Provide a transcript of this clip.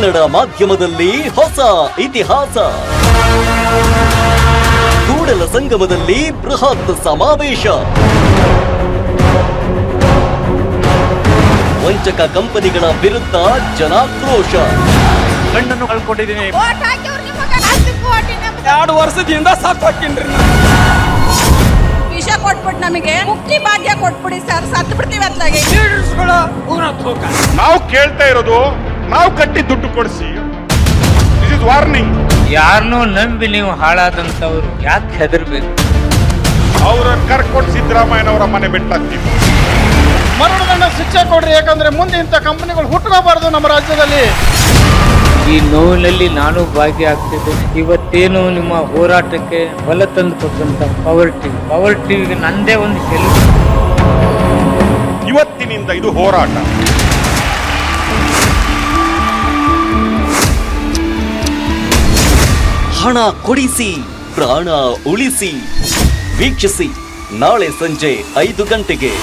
ಕನ್ನಡ ಮಾಧ್ಯಮದಲ್ಲಿ ಹೊಸ ಇತಿಹಾಸ. ಕೂಡಲ ಸಂಗಮದಲ್ಲಿ ಬೃಹತ್ ಸಮಾವೇಶ. ವಂಚಕ ಕಂಪನಿಗಳ ವಿರುದ್ಧ ಜನಾಕ್ರೋಶ. ಗಂಡನ್ನು ಕಳ್ಕೊಂಡಿದ್ದೀನಿ. 2 ವರ್ಷದಿಂದ ಸಾಕಾಕಿನ್ರಿ. ವಿಷ ಕೊಟ್ಬಿಟ್ಟು ನಮಗೆ ಮುಕ್ತಿ ಭಾಗ್ಯ ಕೊಟ್ಬಿಡಿ ಸರ್, ಸತ್ತು ಬಿಡ್ತೀವಿ ಅತ್ಲಾಗೆ. ನಾವು ಕೇಳ್ತಾ ಇರೋದು, ನಾವು ಕಟ್ಟಿ ದುಡ್ಡು ಕೊಡಿಸಿ. This is warning. ಯಾರನ್ನೋ ನಂಬಿ ನೀವು ಹಾಳಾದಂತವ್ರು ಯಾಕೆ ಹೆದರ್ಬೇಕು? ಅವ್ರನ್ನ ಕರ್ಕೊಂಡು ಸಿದ್ದರಾಮಯ್ಯನವರ ಮನೆ ಬಿಟ್ಟಾಗ್ತೀವಿ. ಮರಣದಂಡ ಶಿಕ್ಷೆ ಕೊಡ್ರಿ, ಯಾಕಂದ್ರೆ ಮುಂದೆ ಇಂಥ ಕಂಪನಿಗಳು ಹುಟ್ಟಬಾರದು ನಮ್ಮ ರಾಜ್ಯದಲ್ಲಿ. ಈ ನೋವಿನಲ್ಲಿ ನಾನು ಭಾಗಿಯಾಗ್ತಿದ್ದೇನೆ. ಇವತ್ತೇನು ನಿಮ್ಮ ಹೋರಾಟಕ್ಕೆ ಬಲ ತಂದು ಕೊಟ್ಟಂತ ಪವರ್ ಟಿವಿಗೆ ನಂದೇ ಒಂದು ಸೆಲ್ಫ್. ಇವತ್ತಿನಿಂದ ಇದು ಹೋರಾಟ. ಹಣ ಕೊಡಿಸಿ, ಪ್ರಾಣ ಉಳಿಸಿ. ವೀಕ್ಷಿಸಿ ನಾಳೆ ಸಂಜೆ 5 ಗಂಟೆಗೆ.